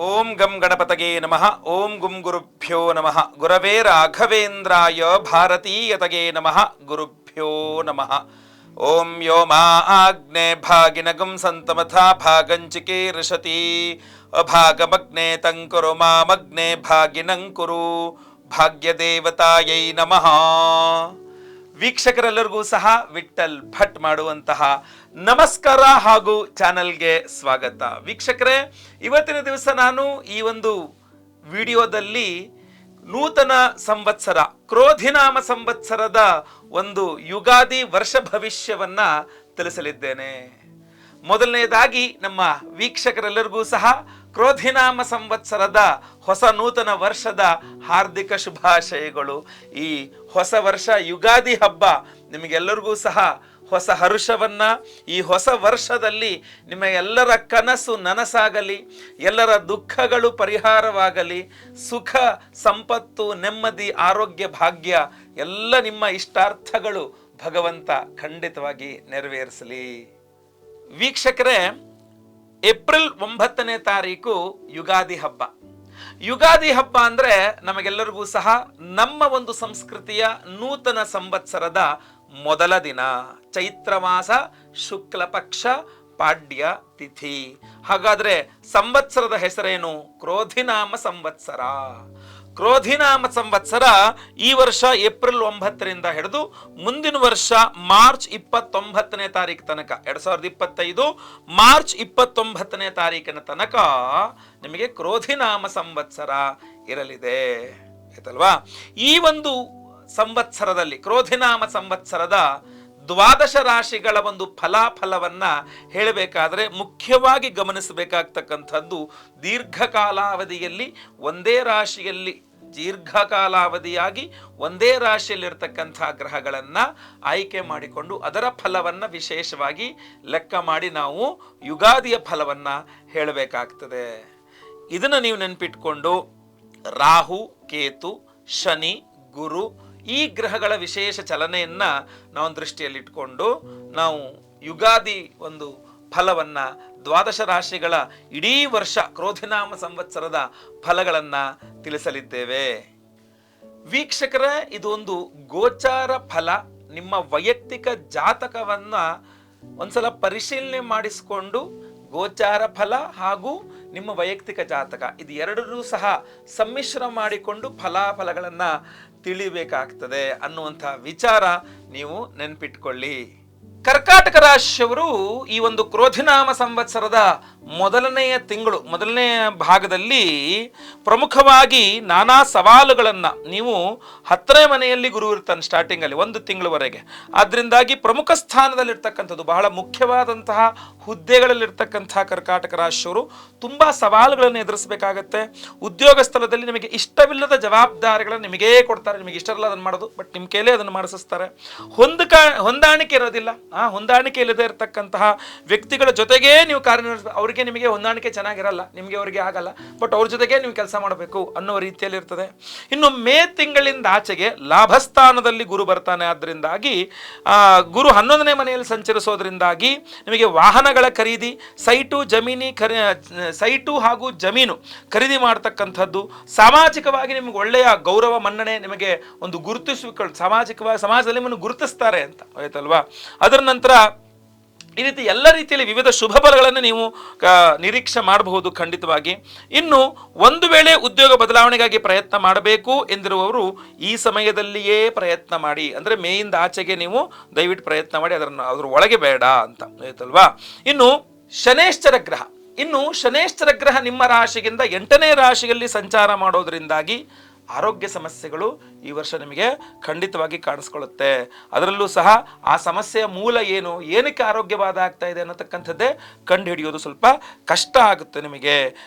ಓಂ ಗಂ ಗಣಪತಗೆ ನಮಃ. ಓಂ ಗುಂ ಗುರುಭ್ಯೋ ನಮಃ. ಗುರವೇ ರಾಘವೇಂದ್ರಾಯ ಭಾರತೀಯತಗೆ ನಮಃ. ಗುರುಭ್ಯೋ ನಮಃ. ಓಂ ಯೋ ಮಾ ಆಗ್ನೇ ಭಾಗಿನಗಂ ಸಂತಮಥಾ ಭಾಗಂಚಿಕೆ ಋಷತಿ ಅಭಾಗಮಗ್ನೇ ತಂಕುರು ಮಾಮಗ್ನೇ ಭಾಗಿನಂಕುರು ಭಾಗ್ಯದೇವತಾಯೈ ನಮಃ. ವೀಕ್ಷಕರೆಲ್ಲರಿಗೂ ಸಹ ವಿಠಲ್ ಭಟ್ ಮಾಡುವಂತಹ ನಮಸ್ಕಾರ ಹಾಗೂ ಚಾನಲ್ಗೆ ಸ್ವಾಗತ. ವೀಕ್ಷಕರೇ, ಇವತ್ತಿನ ದಿವಸ ನಾನು ಈ ಒಂದು ವಿಡಿಯೋದಲ್ಲಿ ನೂತನ ಸಂವತ್ಸರ ಕ್ರೋಧಿನಾಮ ಸಂವತ್ಸರದ ಒಂದು ಯುಗಾದಿ ವರ್ಷ ಭವಿಷ್ಯವನ್ನ ತಿಳಿಸಲಿದ್ದೇನೆ. ಮೊದಲನೆಯದಾಗಿ ನಮ್ಮ ವೀಕ್ಷಕರೆಲ್ಲರಿಗೂ ಸಹ ಕ್ರೋಧಿನಾಮ ಸಂವತ್ಸರದ ಹೊಸ ನೂತನ ವರ್ಷದ ಹಾರ್ದಿಕ ಶುಭಾಶಯಗಳು. ಈ ಹೊಸ ವರ್ಷ ಯುಗಾದಿ ಹಬ್ಬ ನಿಮಗೆಲ್ಲರಿಗೂ ಸಹ ಹೊಸ ಹರುಷವನ್ನ, ಈ ಹೊಸ ವರ್ಷದಲ್ಲಿ ನಿಮ್ಮ ಎಲ್ಲರ ಕನಸು ನನಸಾಗಲಿ, ಎಲ್ಲರ ದುಃಖಗಳು ಪರಿಹಾರವಾಗಲಿ, ಸುಖ ಸಂಪತ್ತು ನೆಮ್ಮದಿ ಆರೋಗ್ಯ ಭಾಗ್ಯ ಎಲ್ಲ ನಿಮ್ಮ ಇಷ್ಟಾರ್ಥಗಳು ಭಗವಂತ ಖಂಡಿತವಾಗಿ ನೆರವೇರಿಸಲಿ. ವೀಕ್ಷಕರೇ, ಏಪ್ರಿಲ್ 9ನೇ ತಾರೀಕು ಯುಗಾದಿ ಹಬ್ಬ. ಯುಗಾದಿ ಹಬ್ಬ ಅಂದ್ರೆ ನಮಗೆಲ್ಲರಿಗೂ ಸಹ ನಮ್ಮ ಒಂದು ಸಂಸ್ಕೃತಿಯ ನೂತನ ಸಂವತ್ಸರದ ಮೊದಲ ದಿನ, ಚೈತ್ರ ಮಾಸ ಶುಕ್ಲ ಪಕ್ಷ ಪಾಡ್ಯ ತಿಥಿ. ಹಾಗಾದ್ರೆ ಸಂವತ್ಸರದ ಹೆಸರೇನು? ಕ್ರೋಧಿನಾಮ ಸಂವತ್ಸರ. ಕ್ರೋಧಿನಾಮ ಸಂವತ್ಸರ ಈ ವರ್ಷ ಏಪ್ರಿಲ್ 9ರಿಂದ ಹಿಡಿದು ಮುಂದಿನ ವರ್ಷ ಮಾರ್ಚ್ 29ನೇ ತಾರೀಕು ತನಕ, 2025 ಮಾರ್ಚ್ 29ನೇ ತಾರೀಕಿನ ತನಕ ನಿಮಗೆ ಕ್ರೋಧಿನಾಮ ಸಂವತ್ಸರ ಇರಲಿದೆ, ಆಯ್ತಲ್ವಾ? ಈ ಒಂದು ಸಂವತ್ಸರದಲ್ಲಿ ಕ್ರೋಧಿನಾಮ ಸಂವತ್ಸರದ ದ್ವಾದಶ ರಾಶಿಗಳ ಒಂದು ಫಲಾಫಲವನ್ನ ಹೇಳಬೇಕಾದ್ರೆ ಮುಖ್ಯವಾಗಿ ಗಮನಿಸಬೇಕಾಗ್ತಕ್ಕಂಥದ್ದು, ದೀರ್ಘಕಾಲಾವಧಿಯಲ್ಲಿ ಒಂದೇ ರಾಶಿಯಲ್ಲಿ ದೀರ್ಘಕಾಲಾವಧಿಯಾಗಿ ಒಂದೇ ರಾಶಿಯಲ್ಲಿರ್ತಕ್ಕಂಥ ಗ್ರಹಗಳನ್ನು ಆಯ್ಕೆ ಮಾಡಿಕೊಂಡು ಅದರ ಫಲವನ್ನು ವಿಶೇಷವಾಗಿ ಲೆಕ್ಕ ಮಾಡಿ ನಾವು ಯುಗಾದಿಯ ಫಲವನ್ನು ಹೇಳಬೇಕಾಗ್ತದೆ. ಇದನ್ನು ನೀವು ನೆನಪಿಟ್ಕೊಂಡು ರಾಹು, ಕೇತು, ಶನಿ, ಗುರು ಈ ಗ್ರಹಗಳ ವಿಶೇಷ ಚಲನೆಯನ್ನ ನಾವು ದೃಷ್ಟಿಯಲ್ಲಿಟ್ಕೊಂಡು ನಾವು ಯುಗಾದಿ ಒಂದು ಫಲವನ್ನ, ದ್ವಾದಶ ರಾಶಿಗಳ ಇಡೀ ವರ್ಷ ಕ್ರೋಧಿನಾಮ ಸಂವತ್ಸರದ ಫಲಗಳನ್ನ ತಿಳಿಸಲಿದ್ದೇವೆ. ವೀಕ್ಷಕರೇ, ಇದು ಒಂದು ಗೋಚಾರ ಫಲ. ನಿಮ್ಮ ವೈಯಕ್ತಿಕ ಜಾತಕವನ್ನ ಒಂದ್ಸಲ ಪರಿಶೀಲನೆ ಮಾಡಿಸಿಕೊಂಡು ಗೋಚಾರ ಫಲ ಹಾಗೂ ನಿಮ್ಮ ವೈಯಕ್ತಿಕ ಜಾತಕ ಇದು ಎರಡರೂ ಸಹ ಸಮ್ಮಿಶ್ರ ಮಾಡಿಕೊಂಡು ಫಲಾಫಲಗಳನ್ನು ತಿಳಿಬೇಕಾಗ್ತದೆ ಅನ್ನುವಂಥ ವಿಚಾರ ನೀವು ನೆನಪಿಟ್ಕೊಳ್ಳಿ. ಕರ್ಕಾಟಕ ರಾಶಿಯವರು ಈ ಒಂದು ಕ್ರೋಧಿನಾಮ ಸಂವತ್ಸರದ ಮೊದಲನೆಯ ತಿಂಗಳು, ಮೊದಲನೆಯ ಭಾಗದಲ್ಲಿ ಪ್ರಮುಖವಾಗಿ ನಾನಾ ಸವಾಲುಗಳನ್ನು, ನೀವು 10ನೇ ಮನೆಯಲ್ಲಿ ಗುರು ಇರ್ತಾನೆ ಸ್ಟಾರ್ಟಿಂಗಲ್ಲಿ ಒಂದು ತಿಂಗಳವರೆಗೆ, ಆದ್ದರಿಂದಾಗಿ ಪ್ರಮುಖ ಸ್ಥಾನದಲ್ಲಿರ್ತಕ್ಕಂಥದ್ದು ಬಹಳ ಮುಖ್ಯವಾದಂತಹ ಹುದ್ದೆಗಳಲ್ಲಿರ್ತಕ್ಕಂತಹ ಕರ್ಕಾಟಕ ರಾಶಿಯವರು ತುಂಬ ಸವಾಲುಗಳನ್ನು ಎದುರಿಸಬೇಕಾಗತ್ತೆ. ಉದ್ಯೋಗ ಸ್ಥಳದಲ್ಲಿ ನಿಮಗೆ ಇಷ್ಟವಿಲ್ಲದ ಜವಾಬ್ದಾರಿಗಳನ್ನು ನಿಮಗೇ ಕೊಡ್ತಾರೆ, ನಿಮಗೆ ಇಷ್ಟ ಇಲ್ಲ ಅದನ್ನು ಮಾಡೋದು, ಬಟ್ ನಿಮ್ಮ ಕೈಲೇ ಅದನ್ನು ಮಾಡಿಸ್ತಾರೆ. ಹೊಂದಾಣಿಕೆ ಇರೋದಿಲ್ಲ. ಹೊಂದಾಣಿಕೆ ಇಲ್ಲದೆ ಇರತಕ್ಕಂತಹ ವ್ಯಕ್ತಿಗಳ ಜೊತೆಗೇ ನೀವು ಕಾರ್ಯನಿರ್ವಹಿಸ, ಅವರಿಗೆ ನಿಮಗೆ ಹೊಂದಾಣಿಕೆ ಚೆನ್ನಾಗಿರಲ್ಲ, ನಿಮಗೆ ಅವರಿಗೆ ಆಗಲ್ಲ, ಬಟ್ ಅವ್ರ ಜೊತೆಗೆ ನೀವು ಕೆಲಸ ಮಾಡಬೇಕು ಅನ್ನೋ ರೀತಿಯಲ್ಲಿ ಇರ್ತದೆ. ಇನ್ನು ಮೇ ತಿಂಗಳಿಂದ ಆಚೆಗೆ ಲಾಭಸ್ಥಾನದಲ್ಲಿ ಗುರು ಬರ್ತಾನೆ. ಆದ್ದರಿಂದಾಗಿ ಗುರು 11ನೇ ಮನೆಯಲ್ಲಿ ಸಂಚರಿಸೋದ್ರಿಂದಾಗಿ ನಿಮಗೆ ವಾಹನಗಳ ಖರೀದಿ, ಸೈಟು ಹಾಗೂ ಜಮೀನು ಖರೀದಿ ಮಾಡ್ತಕ್ಕಂಥದ್ದು, ಸಾಮಾಜಿಕವಾಗಿ ನಿಮಗೆ ಒಳ್ಳೆಯ ಗೌರವ ಮನ್ನಣೆ, ನಿಮಗೆ ಒಂದು ಗುರುತಿಸುವಿಕೆ, ಸಾಮಾಜಿಕವಾಗಿ ಸಮಾಜದಲ್ಲಿ ನಿಮ್ಮನ್ನು ಗುರುತಿಸ್ತಾರೆ ಅಂತ ಆಯ್ತಲ್ವಾ. ಅದರ ನಂತರ ಈ ರೀತಿ ಎಲ್ಲ ರೀತಿಯಲ್ಲಿ ವಿವಿಧ ಶುಭ ಫಲಗಳನ್ನು ನೀವು ನಿರೀಕ್ಷೆ ಮಾಡಬಹುದು ಖಂಡಿತವಾಗಿ. ಇನ್ನು ಒಂದು ವೇಳೆ ಉದ್ಯೋಗ ಬದಲಾವಣೆಗಾಗಿ ಪ್ರಯತ್ನ ಮಾಡಬೇಕು ಎಂದಿರುವವರು ಈ ಸಮಯದಲ್ಲಿಯೇ ಪ್ರಯತ್ನ ಮಾಡಿ, ಅಂದರೆ ಮೇಯಿಂದ ಆಚೆಗೆ ನೀವು ದಯವಿಟ್ಟು ಪ್ರಯತ್ನ ಮಾಡಿ, ಅದ್ರ ಒಳಗೆ ಬೇಡ ಅಂತ ಆಯ್ತಲ್ವಾ. ಇನ್ನು ಶನೇಶ್ಚರ ಗ್ರಹ ನಿಮ್ಮ ರಾಶಿಗಿಂತ 8ನೇ ರಾಶಿಯಲ್ಲಿ ಸಂಚಾರ ಮಾಡೋದ್ರಿಂದಾಗಿ ಆರೋಗ್ಯ ಸಮಸ್ಯೆಗಳು ಈ ವರ್ಷ ನಿಮಗೆ ಖಂಡಿತವಾಗಿ ಕಾಣಿಸ್ಕೊಳ್ಳುತ್ತೆ. ಅದರಲ್ಲೂ ಸಹ ಆ ಸಮಸ್ಯೆಯ ಮೂಲ ಏನು, ಏನಕ್ಕೆ ಆರೋಗ್ಯ ಬಾಧೆ ಆಗ್ತಾ ಇದೆ ಅನ್ನತಕ್ಕಂಥದ್ದೇ ಕಂಡು ಹಿಡಿಯೋದು ಸ್ವಲ್ಪ ಕಷ್ಟ ಆಗುತ್ತೆ ನಿಮಗೆ.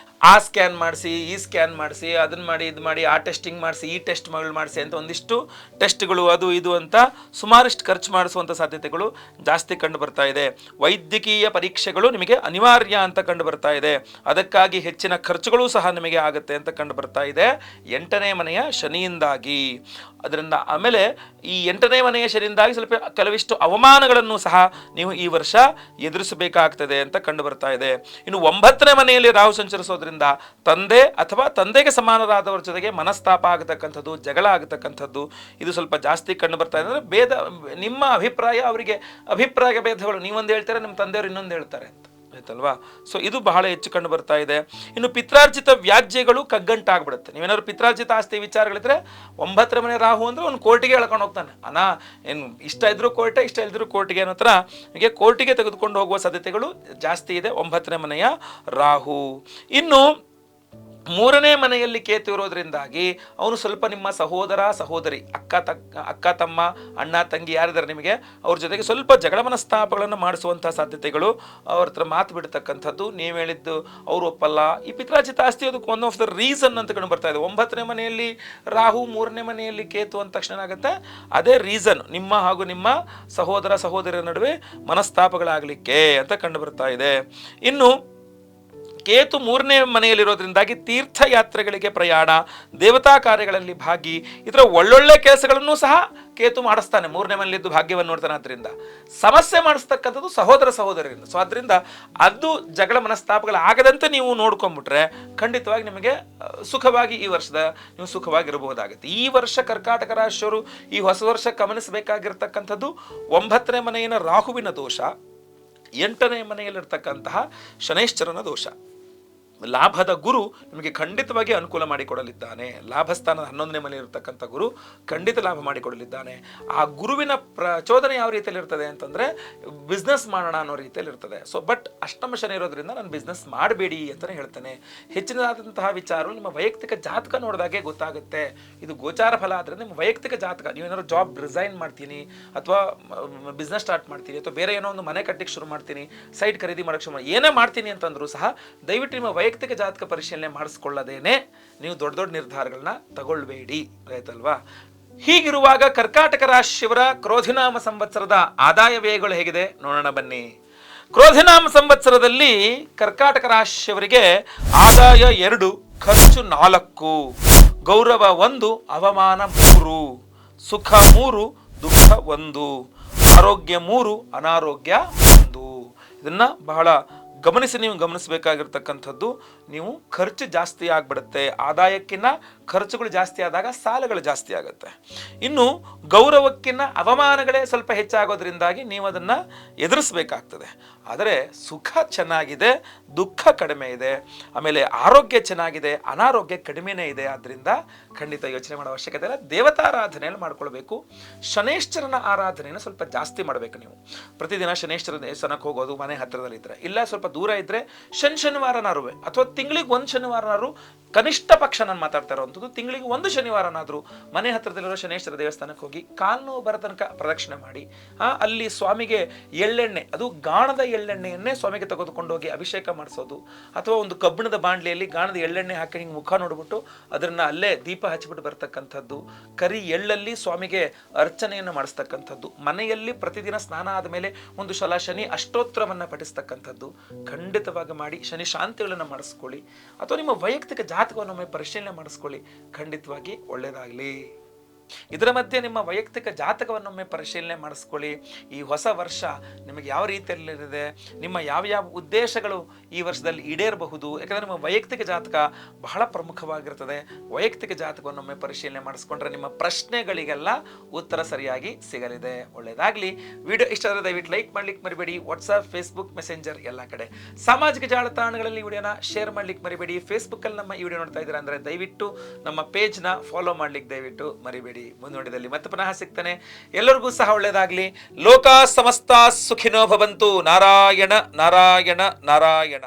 ಆ ಸ್ಕ್ಯಾನ್ ಮಾಡಿಸಿ, ಈ ಸ್ಕ್ಯಾನ್ ಮಾಡಿಸಿ, ಅದನ್ನು ಮಾಡಿ, ಇದು ಮಾಡಿ, ಆ ಟೆಸ್ಟಿಂಗ್ ಮಾಡಿಸಿ, ಈ ಟೆಸ್ಟ್ ಮಾಡಿಸಿ ಅಂತ ಒಂದಿಷ್ಟು ಟೆಸ್ಟ್ಗಳು ಅದು ಇದು ಅಂತ ಸುಮಾರಷ್ಟು ಖರ್ಚು ಮಾಡಿಸುವಂಥ ಸಾಧ್ಯತೆಗಳು ಜಾಸ್ತಿ ಕಂಡು ಬರ್ತಾ ಇದೆ. ವೈದ್ಯಕೀಯ ಪರೀಕ್ಷೆಗಳು ನಿಮಗೆ ಅನಿವಾರ್ಯ ಅಂತ ಕಂಡು ಬರ್ತಾ ಇದೆ. ಅದಕ್ಕಾಗಿ ಹೆಚ್ಚಿನ ಖರ್ಚುಗಳು ಸಹ ನಿಮಗೆ ಆಗುತ್ತೆ ಅಂತ ಕಂಡು ಬರ್ತಾ ಇದೆ 8ನೇ ಮನೆಯ ಶನಿಯಿಂದಾಗಿ. ಅದರಿಂದ ಆಮೇಲೆ ಈ 8ನೇ ಮನೆಯ ಶನಿಯಿಂದಾಗಿ ಸ್ವಲ್ಪ ಕೆಲವಿಷ್ಟು ಅವಮಾನಗಳನ್ನು ಸಹ ನೀವು ಈ ವರ್ಷ ಎದುರಿಸಬೇಕಾಗ್ತದೆ ಅಂತ ಕಂಡು ಬರ್ತಾ ಇದೆ. ಇನ್ನು 9ನೇ ಮನೆಯಲ್ಲಿ ರಾಹು ಸಂಚರಿಸೋದ್ರಿಂದ ತಂದೆ ಅಥವಾ ತಂದೆಗೆ ಸಮಾನರಾದವರ ಜೊತೆಗೆ ಮನಸ್ತಾಪ ಆಗತಕ್ಕಂಥದ್ದು, ಜಗಳ ಆಗತಕ್ಕಂಥದ್ದು ಇದು ಸ್ವಲ್ಪ ಜಾಸ್ತಿ ಕಂಡು ಬರ್ತಾ ಇದೆ. ಅಂದರೆ ಭೇದ, ನಿಮ್ಮ ಅಭಿಪ್ರಾಯ ಅವರಿಗೆ ಅಭಿಪ್ರಾಯ ಭೇದಗಳು, ನೀವೊಂದು ಹೇಳ್ತಾರೆ ನಿಮ್ಮ ತಂದೆಯವರು ಇನ್ನೊಂದು ಹೇಳ್ತಾರೆ ಅಂತ ಆಯ್ತಲ್ವಾ. ಸೊ ಇದು ಬಹಳ ಹೆಚ್ಚು ಕಂಡು ಬರ್ತಾ ಇದೆ. ಇನ್ನು ಪಿತ್ರಾರ್ಜಿತ ವ್ಯಾಜ್ಯಗಳು ಕಗ್ಗಂಟಾಗ್ಬಿಡುತ್ತೆ. ನೀವೇನಾದ್ರು ಪಿತ್ರಾರ್ಜಿತ ಆಸ್ತಿ ವಿಚಾರಗಳಿದ್ರೆ 9ನೇ ಮನೆ ರಾಹು ಅಂದ್ರೆ ಒಂದು ಕೋರ್ಟಿಗೆ ಎಳ್ಕೊಂಡು ಹೋಗ್ತಾನೆ. ಏನು ಇಷ್ಟ ಇದ್ರು ಕೋರ್ಟೆ, ಇಷ್ಟ ಇಲ್ದ್ರು ಕೋರ್ಟಿಗೆ ಅನ್ನೋ ಥರ ಹೀಗೆ ಕೋರ್ಟಿಗೆ ತೆಗೆದುಕೊಂಡು ಹೋಗುವ ಸಾಧ್ಯತೆಗಳು ಜಾಸ್ತಿ ಇದೆ 9ನೇ ಮನೆಯ ರಾಹು. ಇನ್ನು 3ನೇ ಮನೆಯಲ್ಲಿ ಕೇತು ಇರೋದ್ರಿಂದಾಗಿ ಅವನು ಸ್ವಲ್ಪ ನಿಮ್ಮ ಸಹೋದರ ಸಹೋದರಿ, ಅಕ್ಕ ತಮ್ಮ, ಅಣ್ಣ ತಂಗಿ ಯಾರಿದ್ದಾರೆ ನಿಮಗೆ, ಅವ್ರ ಜೊತೆಗೆ ಸ್ವಲ್ಪ ಜಗಳ ಮನಸ್ತಾಪಗಳನ್ನು ಮಾಡಿಸುವಂತಹ ಸಾಧ್ಯತೆಗಳು, ಅವ್ರ ಹತ್ರ ಮಾತು ಬಿಡ್ತಕ್ಕಂಥದ್ದು, ನೀವು ಹೇಳಿದ್ದು ಅವ್ರು ಒಪ್ಪಲ್ಲ. ಈ ಪಿತ್ರಾರ್ಜಿತ ಆಸ್ತಿ ಅದಕ್ಕೆ ಒನ್ ಆಫ್ ದ ರೀಸನ್ ಅಂತ ಕಂಡು ಬರ್ತಾ ಇದೆ. 9ನೇ ಮನೆಯಲ್ಲಿ ರಾಹು, 3ನೇ ಮನೆಯಲ್ಲಿ ಕೇತು ಅಂದ ತಕ್ಷಣ ಏನಾಗುತ್ತೆ, ಅದೇ ರೀಸನ್, ನಿಮ್ಮ ಹಾಗೂ ನಿಮ್ಮ ಸಹೋದರ ಸಹೋದರಿಯರ ನಡುವೆ ಮನಸ್ತಾಪಗಳಾಗಲಿಕ್ಕೆ ಅಂತ ಕಂಡು ಬರ್ತಾ ಇದೆ. ಇನ್ನು ಕೇತು 3ನೇ ಮನೆಯಲ್ಲಿರೋದ್ರಿಂದಾಗಿ ತೀರ್ಥಯಾತ್ರೆಗಳಿಗೆ ಪ್ರಯಾಣ, ದೇವತಾ ಕಾರ್ಯಗಳಲ್ಲಿ ಭಾಗಿ, ಇದರ ಒಳ್ಳೊಳ್ಳೆ ಕೆಲಸಗಳನ್ನು ಸಹ ಕೇತು ಮಾಡಿಸ್ತಾನೆ. 3ನೇ ಮನೆಯಲ್ಲಿದ್ದು ಭಾಗ್ಯವನ್ನು ನೋಡ್ತಾನೆ. ಆದ್ದರಿಂದ ಸಮಸ್ಯೆ ಮಾಡಿಸ್ತಕ್ಕಂಥದ್ದು ಸಹೋದರ ಸಹೋದರಿಯರಿಂದ. ಸೊ ಅದರಿಂದ ಅದು ಜಗಳ ಮನಸ್ತಾಪಗಳಾಗದಂತೆ ನೀವು ನೋಡ್ಕೊಂಡ್ಬಿಟ್ರೆ ಖಂಡಿತವಾಗಿ ನಿಮಗೆ ಸುಖವಾಗಿ ಈ ವರ್ಷದ ನೀವು ಸುಖವಾಗಿರಬಹುದಾಗುತ್ತೆ. ಈ ವರ್ಷ ಕರ್ಕಾಟಕ ರಾಶಿಯವರು ಈ ಹೊಸ ವರ್ಷ ಗಮನಿಸಬೇಕಾಗಿರ್ತಕ್ಕಂಥದ್ದು 9ನೇ ಮನೆಯ ರಾಹುವಿನ ದೋಷ, 8ನೇ ಮನೆಯಲ್ಲಿರ್ತಕ್ಕಂತಹ ಶನೈಶ್ಚರನ ದೋಷ. ಲಾಭದ ಗುರು ನಿಮಗೆ ಖಂಡಿತವಾಗಿ ಅನುಕೂಲ ಮಾಡಿಕೊಡಲಿದ್ದಾನೆ. ಲಾಭಸ್ಥಾನದ 11ನೇ ಮನೆಯಲ್ಲಿರ್ತಕ್ಕಂಥ ಗುರು ಖಂಡಿತ ಲಾಭ ಮಾಡಿಕೊಡಲಿದ್ದಾನೆ. ಆ ಗುರುವಿನ ಪ್ರಚೋದನೆ ಯಾವ ರೀತಿಯಲ್ಲಿ ಇರ್ತದೆ ಅಂತಂದರೆ ಬಿಸ್ನೆಸ್ ಮಾಡೋಣ ಅನ್ನೋ ರೀತಿಯಲ್ಲಿ ಇರ್ತದೆ. ಸೊ ಬಟ್ ಅಷ್ಟಮ ಶನಿ ಇರೋದ್ರಿಂದ ನಾನು ಬಿಸ್ನೆಸ್ ಮಾಡಬೇಡಿ ಅಂತಲೇ ಹೇಳ್ತೇನೆ. ಹೆಚ್ಚಿನದಾದಂತಹ ವಿಚಾರಗಳು ನಿಮ್ಮ ವೈಯಕ್ತಿಕ ಜಾತಕ ನೋಡಿದಾಗೆ ಗೊತ್ತಾಗುತ್ತೆ. ಇದು ಗೋಚಾರ ಫಲ ಆದರೆ ನಿಮ್ಮ ವೈಯಕ್ತಿಕ ಜಾತಕ, ನೀವೇನಾದ್ರು ಜಾಬ್ ರಿಸೈನ್ ಮಾಡ್ತೀನಿ ಅಥವಾ ಬಿಸ್ನೆಸ್ ಸ್ಟಾರ್ಟ್ ಮಾಡ್ತೀನಿ ಅಥವಾ ಬೇರೆ ಏನೋ ಒಂದು ಮನೆ ಕಟ್ಟಿಗೆ ಶುರು ಮಾಡ್ತೀನಿ, ಸೈಟ್ ಖರೀದಿ ಮಾಡೋಕ್ಕೆ ಶುರು ಏನೇ ಮಾಡ್ತೀನಿ ಅಂತಂದ್ರೂ ಸಹ ದಯವಿಟ್ಟು ನಿಮ್ಮ ವೈಯಕ್ತಿಕ ಜಾತಕ ಪರಿಶೀಲನೆ ಮಾಡಿಸ್ಕೊಳ್ಳದೇನೆ ನೀವು ದೊಡ್ಡ ದೊಡ್ಡ ನಿರ್ಧಾರಗಳನ್ನ ತಗೊಳ್ಬೇಡಿ, ಆಯ್ತಲ್ವಾ. ಹೀಗಿರುವಾಗ ಕರ್ಕಾಟಕ ರಾಶಿಯವರ ಕ್ರೋಧಿನಾಮ ಸಂವತ್ಸರದ ಆದಾಯ ವ್ಯಯಗಳು ಹೇಗಿದೆ ನೋಡೋಣ ಬನ್ನಿ. ಕ್ರೋಧಿನಾಮ ಸಂವತ್ಸರದಲ್ಲಿ ಕರ್ಕಾಟಕ ರಾಶಿಯವರಿಗೆ ಆದಾಯ 2, ಖರ್ಚು 4, ಗೌರವ 1, ಅವಮಾನ 3, ಸುಖ 3, ದುಃಖ 1, ಆರೋಗ್ಯ 3, ಅನಾರೋಗ್ಯ 1. ಇದನ್ನ ಬಹಳ ನೀವು ಗಮನಿಸಬೇಕಾಗಿರ್ತಕ್ಕಂಥದ್ದು. ನೀವು ಖರ್ಚು ಜಾಸ್ತಿ ಆಗ್ಬಿಡುತ್ತೆ. ಆದಾಯಕ್ಕಿಂತ ಖರ್ಚುಗಳು ಜಾಸ್ತಿ ಆದಾಗ ಸಾಲಗಳು ಜಾಸ್ತಿ ಆಗುತ್ತೆ. ಇನ್ನು ಗೌರವಕ್ಕಿಂತ ಅವಮಾನಗಳೇ ಸ್ವಲ್ಪ ಹೆಚ್ಚಾಗೋದ್ರಿಂದಾಗಿ ನೀವು ಅದನ್ನು ಎದುರಿಸಬೇಕಾಗ್ತದೆ. ಆದರೆ ಸುಖ ಚೆನ್ನಾಗಿದೆ, ದುಃಖ ಕಡಿಮೆ ಇದೆ, ಆಮೇಲೆ ಆರೋಗ್ಯ ಚೆನ್ನಾಗಿದೆ, ಅನಾರೋಗ್ಯ ಕಡಿಮೆನೇ ಇದೆ. ಆದ್ದರಿಂದ ಖಂಡಿತ ಯೋಚನೆ ಮಾಡೋ ಅವಶ್ಯಕತೆ ಇಲ್ಲ. ದೇವತಾರಾಧನೆಯನ್ನು ಮಾಡ್ಕೊಳ್ಬೇಕು. ಶನೇಶ್ವರನ ಆರಾಧನೆಯನ್ನು ಸ್ವಲ್ಪ ಜಾಸ್ತಿ ಮಾಡಬೇಕು. ನೀವು ಪ್ರತಿದಿನ ಶನೇಶ್ವರ ದೇವಸ್ಥಾನಕ್ಕೆ ಹೋಗೋದು ಮನೆ ಹತ್ತಿರದಲ್ಲಿದ್ದರೆ, ಇಲ್ಲ ಸ್ವಲ್ಪ ದೂರ ಇದ್ದರೆ ಶನಿವಾರನಾರು ಅಥವಾ ತಿಂಗಳಿಗೆ 1 ಶನಿವಾರನಾರು, ಕನಿಷ್ಠ ಪಕ್ಷ ನಾನು ಮಾತಾಡ್ತಾ ಇರೋವಂಥದ್ದು ತಿಂಗಳಿಗೆ 1 ಶನಿವಾರನಾದರೂ ಮನೆ ಹತ್ತಿರದಲ್ಲಿರೋ ಶನೇಶ್ವರ ದೇವಸ್ಥಾನಕ್ಕೆ ಹೋಗಿ ಕಾಲು ನೋವು ಬರೋ ತನಕ ಪ್ರದಕ್ಷಿಣೆ ಮಾಡಿ ಅಲ್ಲಿ ಸ್ವಾಮಿಗೆ ಎಳ್ಳೆಣ್ಣೆ, ಅದು ಗಾಣದ ಎಳ್ಳೆಣ್ಣೆಯನ್ನೇ ಸ್ವಾಮಿಗೆ ತೆಗೆದುಕೊಂಡು ಹೋಗಿ ಅಭಿಷೇಕ ಮಾಡಿಸೋದು, ಅಥವಾ ಒಂದು ಕಬ್ಬಿಣದ ಬಾಂಡ್ಲಿಯಲ್ಲಿ ಗಾಣದ ಎಳ್ಳೆಣ್ಣೆ ಹಾಕಿ ಹಿಂಗೆ ಮುಖ ನೋಡ್ಬಿಟ್ಟು ಅದನ್ನು ಅಲ್ಲೇ ದೀಪ ಹಚ್ಚಿಬಿಟ್ಟು ಬರ್ತಕ್ಕಂಥದ್ದು, ಕರಿ ಎಳ್ಳಲ್ಲಿ ಸ್ವಾಮಿಗೆ ಅರ್ಚನೆಯನ್ನು ಮಾಡಿಸ್ತಕ್ಕಂಥದ್ದು, ಮನೆಯಲ್ಲಿ ಪ್ರತಿದಿನ ಸ್ನಾನ ಆದಮೇಲೆ ಒಂದು ಸಲ ಶನಿ ಅಷ್ಟೋತ್ತರವನ್ನು ಪಠಿಸ್ತಕ್ಕಂಥದ್ದು ಖಂಡಿತವಾಗಿ ಮಾಡಿ ಶನಿ ಶಾಂತಿಗಳನ್ನು ಮಾಡಿಸ್ಕೊಳ್ಳಿ. ಅಥವಾ ನಿಮ್ಮ ವೈಯಕ್ತಿಕ ಜಾತಕವನ್ನೊಮ್ಮೆ ಪರಿಶೀಲನೆ ಮಾಡಿಸ್ಕೊಳ್ಳಿ, ಖಂಡಿತವಾಗಿ ಒಳ್ಳೆಯದಾಗಲಿ. ಇದರ ಮಧ್ಯೆ ನಿಮ್ಮ ವೈಯಕ್ತಿಕ ಜಾತಕವನ್ನೊಮ್ಮೆ ಪರಿಶೀಲನೆ ಮಾಡಿಸ್ಕೊಳ್ಳಿ. ಈ ಹೊಸ ವರ್ಷ ನಿಮಗೆ ಯಾವ ರೀತಿಯಲ್ಲಿದೆ, ನಿಮ್ಮ ಯಾವ ಉದ್ದೇಶಗಳು ಈ ವರ್ಷದಲ್ಲಿ ಈಡೇರಬಹುದು. ಯಾಕಂದರೆ ನಿಮ್ಮ ವೈಯಕ್ತಿಕ ಜಾತಕ ಬಹಳ ಪ್ರಮುಖವಾಗಿರ್ತದೆ. ವೈಯಕ್ತಿಕ ಜಾತಕವನ್ನೊಮ್ಮೆ ಪರಿಶೀಲನೆ ಮಾಡಿಸ್ಕೊಂಡ್ರೆ ನಿಮ್ಮ ಪ್ರಶ್ನೆಗಳಿಗೆಲ್ಲ ಉತ್ತರ ಸರಿಯಾಗಿ ಸಿಗಲಿದೆ. ಒಳ್ಳೆಯದಾಗಲಿ. ವಿಡಿಯೋ ಇಷ್ಟ ಆದರೆ ದಯವಿಟ್ಟು ಲೈಕ್ ಮಾಡ್ಲಿಕ್ಕೆ ಮರಿಬೇಡಿ. ವಾಟ್ಸಪ್, ಫೇಸ್ಬುಕ್, ಮೆಸೆಂಜರ್ ಎಲ್ಲ ಕಡೆ ಸಾಮಾಜಿಕ ಜಾಲತಾಣಗಳಲ್ಲಿ ವಿಡಿಯೋನ ಶೇರ್ ಮಾಡ್ಲಿಕ್ಕೆ ಮರಿಬೇಡಿ. ಫೇಸ್ಬುಕ್ಕಲ್ಲಿ ನಮ್ಮ ಈ ವಿಡಿಯೋ ನೋಡ್ತಾ ಇದ್ದೀರಾ ಅಂದರೆ ದಯವಿಟ್ಟು ನಮ್ಮ ಪೇಜ್ನ ಫಾಲೋ ಮಾಡ್ಲಿಕ್ಕೆ ದಯವಿಟ್ಟು ಮರಿಬೇಡಿ. ಮುಂದುವರಿದಲ್ಲಿ ಮತ್ತೆ ಪುನಃ ಸಿಗ್ತಾನೆ. ಎಲ್ಲರಿಗೂ ಸಹ ಒಳ್ಳೆಯದಾಗಲಿ. ಲೋಕ ಸಮಸ್ತ ಸುಖಿನೋ ಭವಂತು. ನಾರಾಯಣ ನಾರಾಯಣ ನಾರಾಯಣ.